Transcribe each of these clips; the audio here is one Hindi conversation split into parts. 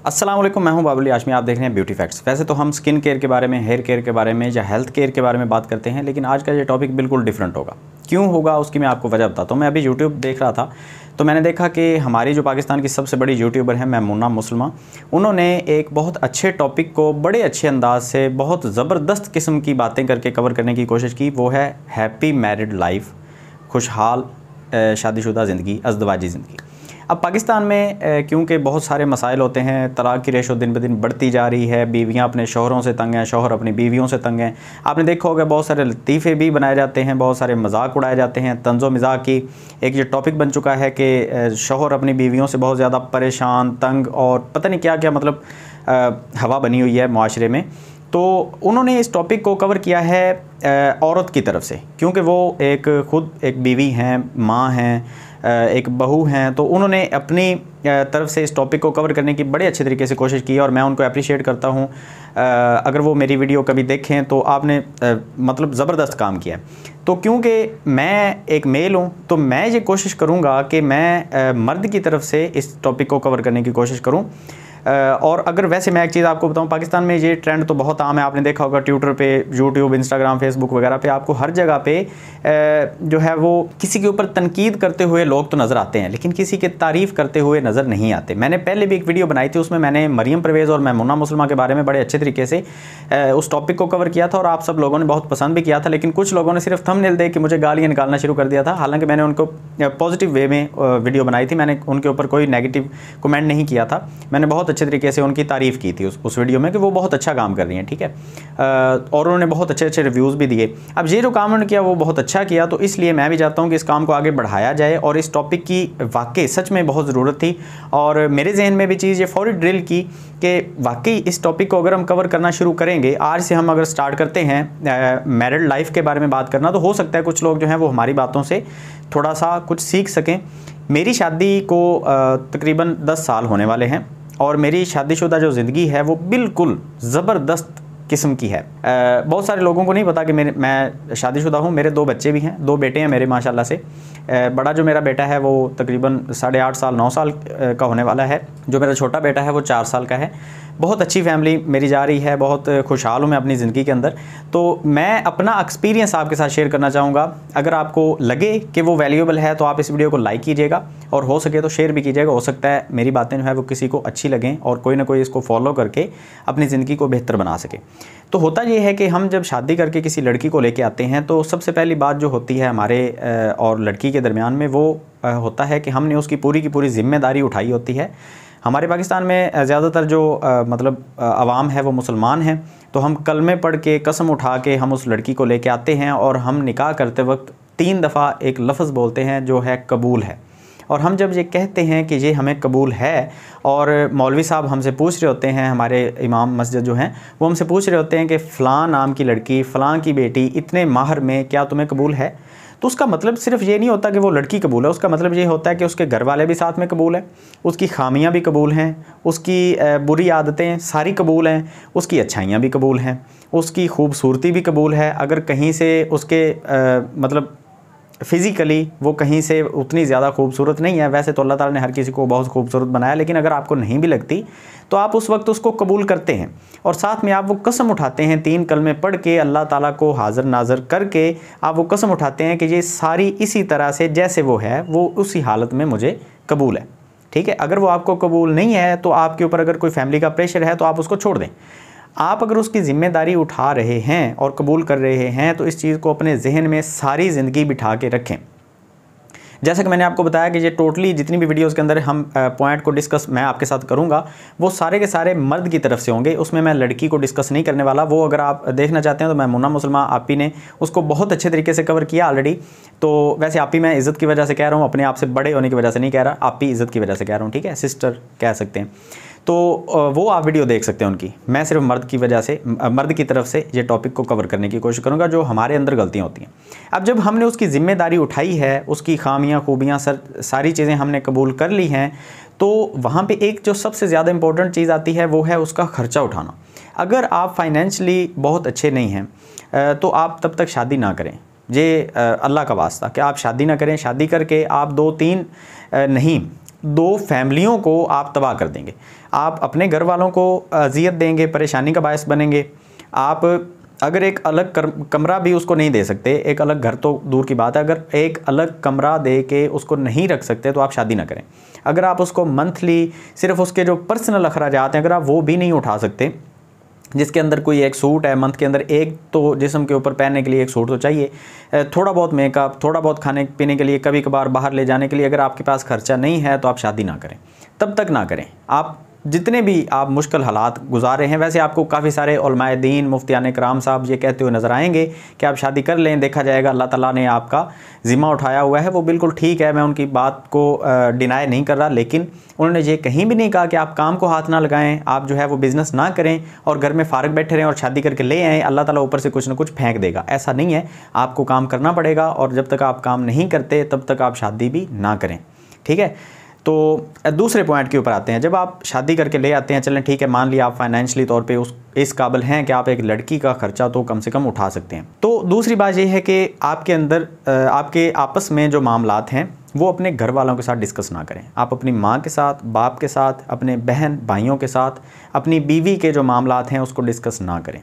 अस्सलाम वालेकुम, मैं हूं बाबुल आशमी। आप देख रहे हैं ब्यूटी फैक्ट्स। वैसे तो हम स्किन केयर के बारे में, हेयर केयर के बारे में या हेल्थ केयर के बारे में बात करते हैं, लेकिन आज का ये टॉपिक बिल्कुल डिफरेंट होगा। क्यों होगा उसकी मैं आपको वजह बताता हूँ। मैं अभी यूट्यूब देख रहा था तो मैंने देखा कि हमारी जो पाकिस्तान की सबसे बड़ी यूट्यूबर है मैमुना मुसलमा, उन्होंने एक बहुत अच्छे टॉपिक को बड़े अच्छे अंदाज से बहुत ज़बरदस्त किस्म की बातें करके कवर करने की कोशिश की। वो है हैप्पी मैरिड लाइफ, खुशहाल शादीशुदा ज़िंदगी, अज़दवाजी ज़िंदगी। अब पाकिस्तान में क्योंकि बहुत सारे मसाइल होते हैं, तलाक़ की रेशो दिन ब दिन बढ़ती जा रही है, बीवियां अपने शौहरों से तंग हैं, शौहर अपनी बीवियों से तंग हैं। आपने देखा होगा बहुत सारे लतीफ़े भी बनाए जाते हैं, बहुत सारे मजाक उड़ाए जाते हैं। तंज़ो मज़ाक की एक ये टॉपिक बन चुका है कि शौहर अपनी बीवियों से बहुत ज़्यादा परेशान, तंग और पता नहीं क्या क्या, मतलब हवा बनी हुई है माशरे में। तो उन्होंने इस टॉपिक को कवर किया है औरत की तरफ से, क्योंकि वो खुद एक बीवी हैं, माँ हैं, एक बहू हैं। तो उन्होंने अपनी तरफ से इस टॉपिक को कवर करने की बड़े अच्छे तरीके से कोशिश की और मैं उनको अप्रिशिएट करता हूँ। अगर वो मेरी वीडियो कभी देखें तो आपने मतलब ज़बरदस्त काम किया है। तो क्योंकि मैं एक मेल हूँ तो मैं ये कोशिश करूँगा कि मैं मर्द की तरफ से इस टॉपिक को कवर करने की कोशिश करूँ। और अगर वैसे मैं एक चीज़ आपको बताऊं, पाकिस्तान में ये ट्रेंड तो बहुत आम है। आपने देखा होगा ट्विटर पे, यूट्यूब, इंस्टाग्राम, फेसबुक वगैरह पे आपको हर जगह पे जो है वो किसी के ऊपर तनकीद करते हुए लोग तो नज़र आते हैं, लेकिन किसी के तारीफ़ करते हुए नज़र नहीं आते। मैंने पहले भी एक वीडियो बनाई थी, उसमें मैंने मरियम परवेज़ और मैमुना मुसलमा के बारे में बड़े अच्छे तरीके से उस टॉपिक को कवर किया था और आप सब लोगों ने बहुत पसंद भी किया था। लेकिन कुछ लोगों ने सिर्फ थंबनेल देख के मुझे गालियाँ निकालना शुरू कर दिया था। हालाँकि मैंने उनको पॉजिटिव वे में वीडियो बनाई थी, मैंने उनके ऊपर कोई नेगेटिव कमेंट नहीं किया था। मैंने बहुत अच्छे तरीके से उनकी तारीफ़ की थी उस वीडियो में कि वो बहुत अच्छा काम कर रही हैं, ठीक है। और उन्होंने बहुत अच्छे अच्छे रिव्यूज़ भी दिए। अब ये जो काम उन्होंने किया वो बहुत अच्छा किया, तो इसलिए मैं भी चाहता हूँ कि इस काम को आगे बढ़ाया जाए। और इस टॉपिक की वाकई सच में बहुत ज़रूरत थी और मेरे जहन में भी चीज़ ये फौरी ड्रिल की कि वाकई इस टॉपिक को अगर हम कवर करना शुरू करेंगे, आज से हम अगर स्टार्ट करते हैं मैरिड लाइफ के बारे में बात करना, तो हो सकता है कुछ लोग जो हैं वो हमारी बातों से थोड़ा सा कुछ सीख सकें। मेरी शादी को तकरीबन 10 साल होने वाले हैं और मेरी शादीशुदा जो ज़िंदगी है वो बिल्कुल ज़बरदस्त किस्म की है। बहुत सारे लोगों को नहीं पता कि मैं शादीशुदा हूँ। मेरे 2 बच्चे भी हैं, 2 बेटे हैं मेरे माशाल्लाह से। बड़ा जो मेरा बेटा है वो तकरीबन 8.5 साल 9 साल का होने वाला है। जो मेरा छोटा बेटा है वो 4 साल का है। बहुत अच्छी फैमिली मेरी जा रही है, बहुत खुशहाल हूँ मैं अपनी ज़िंदगी के अंदर। तो मैं अपना एक्सपीरियंस आपके साथ शेयर करना चाहूँगा। अगर आपको लगे कि वो वैल्यूएबल है तो आप इस वीडियो को लाइक कीजिएगा और हो सके तो शेयर भी कीजिएगा। हो सकता है मेरी बातें जो है वो किसी को अच्छी लगें और कोई ना कोई इसको फॉलो करके अपनी ज़िंदगी को बेहतर बना सके। तो होता ये है कि हम जब शादी करके किसी लड़की को लेके आते हैं तो सबसे पहली बात जो होती है हमारे और लड़की के दरमियान में वो होता है कि हमने उसकी पूरी की पूरी ज़िम्मेदारी उठाई होती है। हमारे पाकिस्तान में ज़्यादातर जो मतलब आवाम है वो मुसलमान हैं, तो हम कलमे पढ़ के, कसम उठा के हम उस लड़की को लेके आते हैं और हम निकाह करते वक्त 3 दफ़ा एक लफ्ज़ बोलते हैं जो है कबूल है। और हम जब ये कहते हैं कि ये हमें कबूल है और मौलवी साहब हमसे पूछ रहे होते हैं, हमारे इमाम मस्जिद जो हैं वो हमसे पूछ रहे होते हैं कि फ़लाँ नाम की लड़की, फ़लाँ की बेटी इतने माहर में क्या तुम्हें कबूल है, तो उसका मतलब सिर्फ ये नहीं होता कि वो लड़की कबूल है। उसका मतलब ये होता है कि उसके घर वाले भी साथ में कबूल हैं, उसकी खामियां भी कबूल हैं, उसकी बुरी आदतें सारी कबूल हैं, उसकी अच्छाइयाँ भी कबूल हैं, उसकी खूबसूरती भी कबूल है। अगर कहीं से उसके मतलब फ़िज़िकली वो कहीं से उतनी ज़्यादा खूबसूरत नहीं है, वैसे तो अल्लाह ताला ने हर किसी को बहुत खूबसूरत बनाया, लेकिन अगर आपको नहीं भी लगती तो आप उस वक्त उसको कबूल करते हैं और साथ में आप वो कसम उठाते हैं, 3 कलमे पढ़ के अल्लाह ताला को हाज़िर नाज़र करके आप वो कसम उठाते हैं कि ये सारी इसी तरह से जैसे वो है वो उसी हालत में मुझे कबूल है, ठीक है। अगर वो आपको कबूल नहीं है तो आपके ऊपर अगर कोई फैमिली का प्रेशर है तो आप उसको छोड़ दें। आप अगर उसकी ज़िम्मेदारी उठा रहे हैं और कबूल कर रहे हैं तो इस चीज़ को अपने जहन में सारी ज़िंदगी बिठा के रखें। जैसा कि मैंने आपको बताया कि ये टोटली जितनी भी वीडियोस के अंदर हम पॉइंट को डिस्कस मैं आपके साथ करूंगा वो सारे के सारे मर्द की तरफ से होंगे, उसमें मैं लड़की को डिस्कस नहीं करने वाला। वो अगर आप देखना चाहते हैं तो मैमुना मुसलमा आपी ने उसको बहुत अच्छे तरीके से कवर किया ऑलरेडी। तो वैसे आपी मैं इज़्ज़त की वजह से कह रहा हूँ, अपने आप से बड़े होने की वजह से नहीं कह रहा, आपी इज़्ज़त की वजह से कह रहा हूँ, ठीक है, सिस्टर कह सकते हैं। तो वो आप वीडियो देख सकते हैं उनकी। मैं सिर्फ मर्द की वजह से, मर्द की तरफ से ये टॉपिक को कवर करने की कोशिश करूँगा जो हमारे अंदर गलतियाँ होती हैं। अब जब हमने उसकी ज़िम्मेदारी उठाई है, उसकी खामियाँ खूबियाँ सारी चीज़ें हमने कबूल कर ली हैं, तो वहाँ पे एक जो सबसे ज़्यादा इंपॉर्टेंट चीज़ आती है वो है उसका ख़र्चा उठाना। अगर आप फाइनेंशली बहुत अच्छे नहीं हैं तो आप तब तक शादी ना करें। ये अल्लाह का वास्ता कि आप शादी ना करें। शादी करके आप 2-3 नहीं 2 फैमिलियों को आप तबाह कर देंगे। आप अपने घर वालों को अजियत देंगे, परेशानी का बायस बनेंगे। आप अगर एक अलग कमरा भी उसको नहीं दे सकते, एक अलग घर तो दूर की बात है, अगर एक अलग कमरा दे के उसको नहीं रख सकते तो आप शादी ना करें। अगर आप उसको मंथली सिर्फ उसके जो पर्सनल अखराजात हैं अगर आप वो भी नहीं उठा सकते, जिसके अंदर कोई एक सूट है, मंथ के अंदर एक तो जिस्म के ऊपर पहनने के लिए एक सूट तो चाहिए, थोड़ा बहुत मेकअप, थोड़ा बहुत खाने पीने के लिए, कभी कभार बाहर ले जाने के लिए अगर आपके पास खर्चा नहीं है तो आप शादी ना करें, तब तक ना करें। आप जितने भी आप मुश्किल हालात गुजार रहे हैं, वैसे आपको काफ़ी सारे उलमाए दीन, मुफ्तियान कराम साहब ये कहते हुए नज़र आएंगे कि आप शादी कर लें, देखा जाएगा अल्लाह ताला ने आपका ज़िम्मा उठाया हुआ है। वो बिल्कुल ठीक है, मैं उनकी बात को डिनाई नहीं कर रहा, लेकिन उन्होंने ये कहीं भी नहीं कहा कि आप काम को हाथ ना लगाएं, आप जो है वो बिज़नेस ना करें और घर में फ़ारग बैठे रहें और शादी करके ले आएँ, अल्लाह ताला ऊपर से कुछ ना कुछ फेंक देगा। ऐसा नहीं है, आपको काम करना पड़ेगा और जब तक आप काम नहीं करते तब तक आप शादी भी ना करें, ठीक है। तो दूसरे पॉइंट के ऊपर आते हैं। जब आप शादी करके ले आते हैं, चलें ठीक है, मान लिया आप फाइनेंशियली तौर पे इस काबिल हैं कि आप एक लड़की का खर्चा तो कम से कम उठा सकते हैं। तो दूसरी बात यह है कि आपके अंदर आपके आपस में जो मामलात हैं वो अपने घर वालों के साथ डिस्कस ना करें। आप अपनी माँ के साथ, बाप के साथ, अपने बहन भाइयों के साथ, अपनी बीवी के जो मामलात हैं उसको डिस्कस ना करें।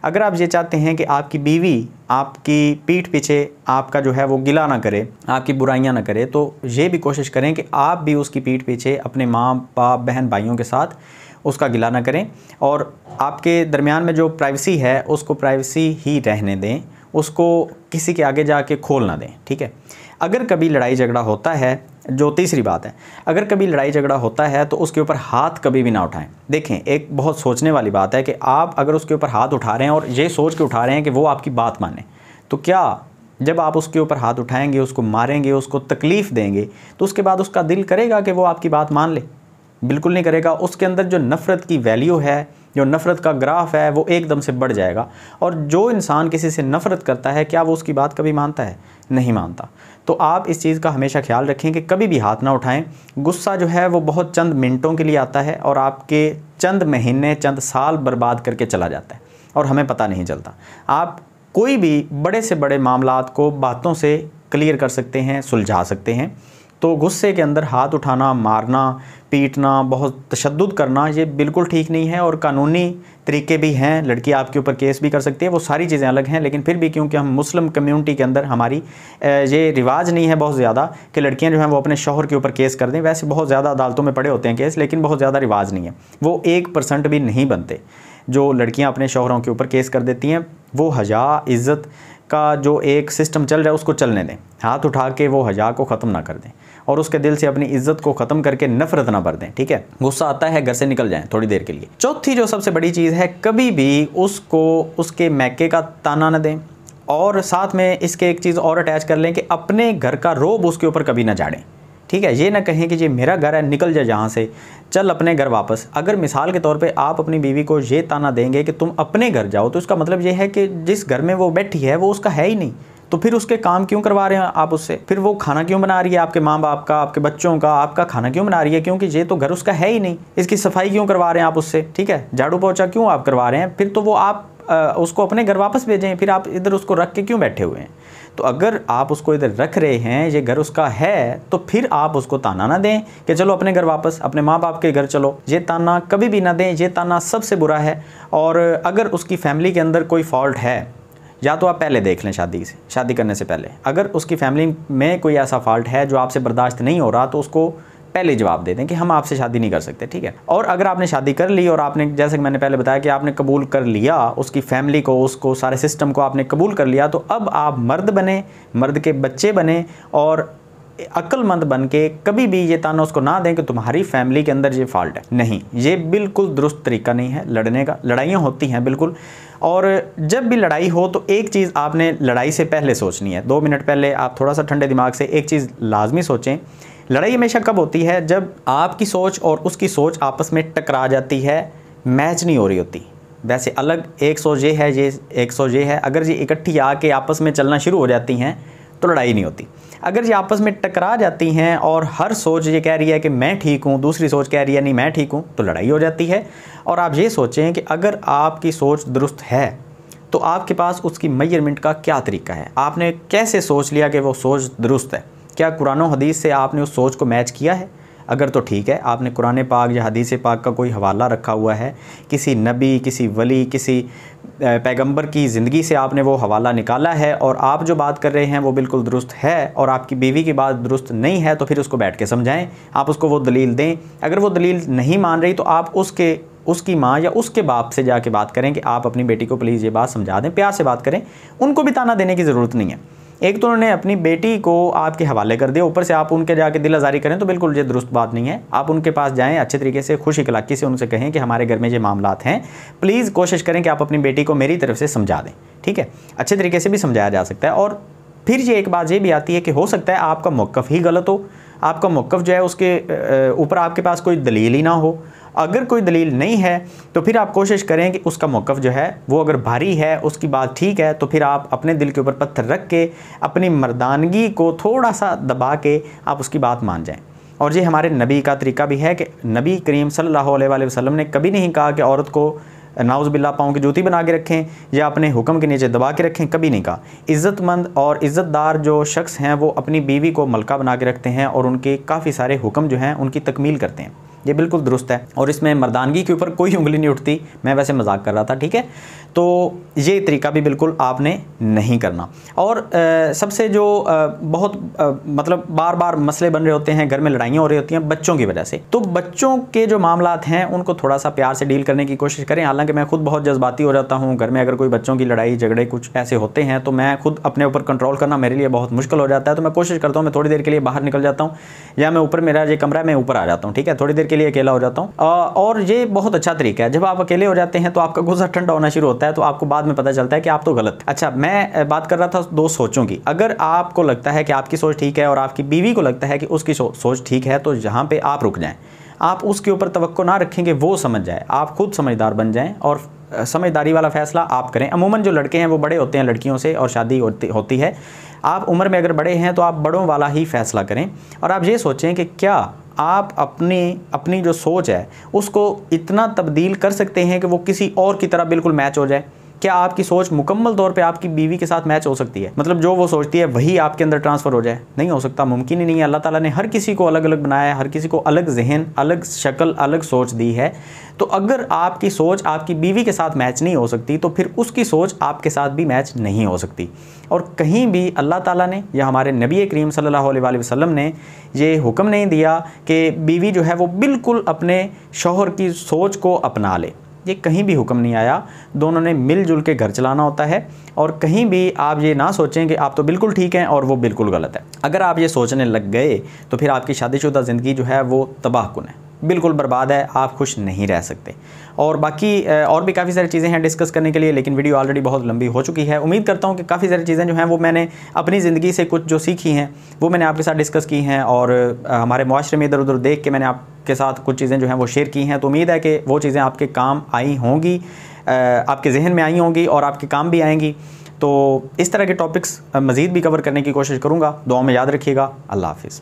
अगर आप ये चाहते हैं कि आपकी बीवी आपकी पीठ पीछे आपका जो है वो गिला ना करे, आपकी बुराइयां ना करे, तो ये भी कोशिश करें कि आप भी उसकी पीठ पीछे अपने माँ बाप बहन भाइयों के साथ उसका गिला ना करें और आपके दरमियान में जो प्राइवेसी है उसको प्राइवेसी ही रहने दें, उसको किसी के आगे जाके खोल ना दें, ठीक है। अगर कभी लड़ाई झगड़ा होता है, जो तीसरी बात है, अगर कभी लड़ाई झगड़ा होता है तो उसके ऊपर हाथ कभी भी ना उठाएं। देखें, एक बहुत सोचने वाली बात है कि आप अगर उसके ऊपर हाथ उठा रहे हैं और ये सोच के उठा रहे हैं कि वो आपकी बात माने, तो क्या जब आप उसके ऊपर हाथ उठाएंगे, उसको मारेंगे, उसको तकलीफ़ देंगे, तो उसके बाद उसका दिल करेगा कि वो आपकी बात मान ले? बिल्कुल नहीं करेगा। उसके अंदर जो नफ़रत की वैल्यू है, जो नफ़रत का ग्राफ है, वो एकदम से बढ़ जाएगा। और जो इंसान किसी से नफ़रत करता है, क्या वो उसकी बात कभी मानता है? नहीं मानता। तो आप इस चीज़ का हमेशा ख्याल रखें कि कभी भी हाथ ना उठाएं। गुस्सा जो है वो बहुत चंद मिनटों के लिए आता है और आपके चंद महीने, चंद साल बर्बाद करके चला जाता है और हमें पता नहीं चलता। आप कोई भी बड़े से बड़े मामलात को बातों से क्लियर कर सकते हैं, सुलझा सकते हैं। तो गुस्से के अंदर हाथ उठाना, मारना, पीटना, बहुत तशद्दुद करना, ये बिल्कुल ठीक नहीं है। और कानूनी तरीके भी हैं, लड़की आपके ऊपर केस भी कर सकती है, वो सारी चीज़ें अलग हैं। लेकिन फिर भी क्योंकि हम मुस्लिम कम्युनिटी के अंदर हमारी ये रिवाज नहीं है बहुत ज़्यादा कि लड़कियां जो हैं वो अपने शौहर के ऊपर केस कर दें। वैसे बहुत ज़्यादा अदालतों में पड़े होते हैं केस, लेकिन बहुत ज़्यादा रिवाज नहीं है। वो 1% भी नहीं बनते जो लड़कियाँ अपने शौहरों के ऊपर केस कर देती हैं। वो हया, इज़्ज़त का जो एक सिस्टम चल रहा है उसको चलने दें। हाथ उठा के वो हया को ख़त्म ना कर दें और उसके दिल से अपनी इज्जत को ख़त्म करके नफरत ना भर दें, ठीक है। गुस्सा आता है, घर से निकल जाएं थोड़ी देर के लिए। चौथी जो सबसे बड़ी चीज़ है, कभी भी उसको उसके मैके का ताना न दें। और साथ में इसके एक चीज़ और अटैच कर लें कि अपने घर का रोब उसके ऊपर कभी ना झाड़ें, ठीक है। ये ना कहें कि ये मेरा घर है, निकल जा यहाँ से, चल अपने घर वापस। अगर मिसाल के तौर पे आप अपनी बीवी को ये ताना देंगे कि तुम अपने घर जाओ, तो इसका मतलब ये है कि जिस घर में वो बैठी है वो उसका है ही नहीं, तो फिर उसके काम क्यों करवा रहे हैं आप उससे? फिर वो खाना क्यों बना रही है आपके माँ बाप का, आपके बच्चों का, आपका खाना क्यों बना रही है? क्योंकि ये तो घर उसका है ही नहीं। इसकी सफाई क्यों करवा रहे हैं आप उससे, ठीक है, झाड़ू पोछा क्यों आप करवा रहे हैं? फिर तो वो आप उसको अपने घर वापस भेजें, फिर आप इधर उसको रख के क्यों बैठे हुए हैं? तो अगर आप उसको इधर रख रहे हैं, ये घर उसका है, तो फिर आप उसको ताना ना दें कि चलो अपने घर वापस, अपने माँ बाप के घर चलो। ये ताना कभी भी ना दें, ये ताना सबसे बुरा है। और अगर उसकी फैमिली के अंदर कोई फॉल्ट है, या तो आप पहले देख लें शादी करने से पहले। अगर उसकी फैमिली में कोई ऐसा फॉल्ट है जो आपसे बर्दाश्त नहीं हो रहा, तो उसको पहले जवाब दे दें कि हम आपसे शादी नहीं कर सकते, ठीक है। और अगर आपने शादी कर ली और आपने, जैसे कि मैंने पहले बताया कि आपने कबूल कर लिया उसकी फैमिली को, उसको, सारे सिस्टम को आपने कबूल कर लिया, तो अब आप मर्द बने, मर्द के बच्चे बने और अक्लमंद बन के कभी भी ये ताना उसको ना दें कि तुम्हारी फैमिली के अंदर ये फॉल्ट है। नहीं, ये बिल्कुल दुरुस्त तरीका नहीं है लड़ने का। लड़ाइयाँ होती हैं बिल्कुल, और जब भी लड़ाई हो तो एक चीज़ आपने लड़ाई से पहले सोचनी है। 2 मिनट पहले आप थोड़ा सा ठंडे दिमाग से एक चीज़ लाजमी सोचें। लड़ाई हमेशा कब होती है? जब आपकी सोच और उसकी सोच आपस में टकरा जाती है, मैच नहीं हो रही होती। वैसे अलग एक सोच ये है, ये एक सोच ये है। अगर ये इकट्ठी आके आपस में चलना शुरू हो जाती हैं तो लड़ाई नहीं होती। अगर ये आपस में टकरा जाती हैं और हर सोच ये कह रही है कि मैं ठीक हूँ, दूसरी सोच कह रही है नहीं मैं ठीक हूँ, तो लड़ाई हो जाती है। और आप ये सोचें कि अगर आपकी सोच दुरुस्त है तो आपके पास उसकी मेजरमेंट का क्या तरीका है? आपने कैसे सोच लिया कि वो सोच दुरुस्त है? क्या कुरान और हदीस से आपने उस सोच को मैच किया है? अगर तो ठीक है, आपने कुरान पाक या हदीस पाक का कोई हवाला रखा हुआ है, किसी नबी, किसी वली, किसी पैगंबर की ज़िंदगी से आपने वो हवाला निकाला है और आप जो बात कर रहे हैं वो बिल्कुल दुरुस्त है और आपकी बीवी की बात दुरुस्त नहीं है, तो फिर उसको बैठ के समझाएं, आप उसको वो दलील दें। अगर वो दलील नहीं मान रही तो आप उसकी माँ या उसके बाप से जाके बात करें कि आप अपनी बेटी को प्लीज़ ये बात समझा दें, प्यार से बात करें। उनको भी ताना देने की ज़रूरत नहीं है। एक तो उन्होंने अपनी बेटी को आपके हवाले कर दिया, ऊपर से आप उनके जाके दिल आज़ारी करें, तो बिल्कुल ये दुरुस्त बात नहीं है। आप उनके पास जाएं, अच्छे तरीके से खुश इखलाकी से उनसे कहें कि हमारे घर में ये मामलात हैं, प्लीज़ कोशिश करें कि आप अपनी बेटी को मेरी तरफ से समझा दें। ठीक है, अच्छे तरीके से भी समझाया जा सकता है। और फिर ये एक बात ये भी आती है कि हो सकता है आपका मौक़िफ़ ही गलत हो, आपका मौक़िफ़ जो है उसके ऊपर आपके पास कोई दलील ही ना हो। अगर कोई दलील नहीं है तो फिर आप कोशिश करें कि उसका मौक़िफ़ जो है वो अगर भारी है, उसकी बात ठीक है, तो फिर आप अपने दिल के ऊपर पत्थर रख के अपनी मर्दानगी को थोड़ा सा दबा के आप उसकी बात मान जाएं। और ये हमारे नबी का तरीका भी है कि नबी करीम सल्लल्लाहु अलैहि वसल्लम ने कभी नहीं कहा कि औरत को नाउज़ बिल्लाह पाँव की जूती बना के रखें या अपने हुक्म के नीचे दबा के रखें, कभी नहीं कहा। इज़्ज़तमंद और इज़्ज़तदार जो शख्स हैं वो अपनी बीवी को मलका बना के रखते हैं और उनके काफ़ी सारे हुक्म जो हैं उनकी तकमील करते हैं। ये बिल्कुल दुरुस्त है और इसमें मर्दानगी के ऊपर कोई उंगली नहीं उठती। मैं वैसे मजाक कर रहा था, ठीक है। तो ये तरीका भी बिल्कुल आपने नहीं करना। और सबसे जो बहुत मतलब बार बार मसले बन रहे होते हैं, घर में लड़ाइयाँ हो रही होती हैं बच्चों की वजह से, तो बच्चों के जो मामलात हैं उनको थोड़ा सा प्यार से डील करने की कोशिश करें। हालांकि मैं खुद बहुत जज्बाती हो जाता हूँ, घर में अगर कोई बच्चों की लड़ाई झगड़े कुछ ऐसे होते हैं तो मैं खुद अपने ऊपर कंट्रोल करना मेरे लिए बहुत मुश्किल हो जाता है। तो मैं कोशिश करता हूँ मैं थोड़ी देर के लिए बाहर निकल जाता हूँ या मैं ऊपर, मेरा ये कमरा है, मैं ऊपर आ जाता हूँ, ठीक है, थोड़ी देर के लिए अकेला हो जाता हूँ। और ये बहुत अच्छा तरीका है। जब आप अकेले हो जाते हैं तो आपका गुस्सा ठंडा होना शुरू होता है, तो आपको बाद में पता चलता है कि आप तो गलत। अच्छा, मैं बात कर रहा था दो सोचों की। अगर आपको लगता है कि आपकी सोच ठीक है और आपकी बीवी को लगता है कि उसकी सोच ठीक है, तो यहाँ पे आप रुक जाएं। आप उसके ऊपर तवक्को ना रखेंगे वो समझ जाए, आप खुद समझदार बन जाएं और समझदारी वाला फैसला आप करें। अमूमन जो लड़के हैं वो बड़े होते हैं लड़कियों से और शादी होती है। आप उम्र में अगर बड़े हैं तो आप बड़ों वाला ही फैसला करें और आप ये सोचें कि क्या आप अपनी जो सोच है उसको इतना तब्दील कर सकते हैं कि वो किसी और की तरह बिल्कुल मैच हो जाए। क्या आपकी सोच मुकम्मल तौर पे आपकी बीवी के साथ मैच हो सकती है? मतलब जो वो सोचती है वही आपके अंदर ट्रांसफ़र हो जाए? नहीं हो सकता, मुमकिन ही नहीं है। अल्लाह ताला ने हर किसी को अलग अलग बनाया है, हर किसी को अलग जहन, अलग शक्ल, अलग सोच दी है। तो अगर आपकी सोच आपकी बीवी के साथ मैच नहीं हो सकती तो फिर उसकी सोच आपके साथ भी मैच नहीं हो सकती। और कहीं भी अल्लाह ताला ने या हमारे नबी करीम सल्लल्लाहु अलैहि वसल्लम ने ये हुक्म नहीं दिया कि बीवी जो है वो बिल्कुल अपने शौहर की सोच को अपना ले। ये कहीं भी हुक्म नहीं आया। दोनों ने मिलजुल के घर चलाना होता है और कहीं भी आप ये ना सोचें कि आप तो बिल्कुल ठीक हैं और वो बिल्कुल गलत है। अगर आप ये सोचने लग गए तो फिर आपकी शादीशुदा ज़िंदगी जो है वो तबाहकुन है, बिल्कुल बर्बाद है, आप खुश नहीं रह सकते। और बाकी और भी काफ़ी सारी चीज़ें हैं डिस्कस करने के लिए, लेकिन वीडियो ऑलरेडी बहुत लंबी हो चुकी है। उम्मीद करता हूँ कि काफ़ी सारी चीज़ें जो हैं वो मैंने अपनी ज़िंदगी से कुछ जो सीखी हैं वो मैंने आपके साथ डिस्कस की हैं और हमारे मुआशरे में इधर उधर देख के मैंने आपके साथ कुछ चीज़ें जो हैं वो शेयर की हैं। तो उम्मीद है कि वो चीज़ें आपके काम आई होंगी, आपके जहन में आई होंगी और आपके काम भी आएंगी। तो इस तरह के टॉपिक्स मज़ीद भी कवर करने की कोशिश करूँगा। दुआ में याद रखिएगा। अल्लाह हाफ़िज़।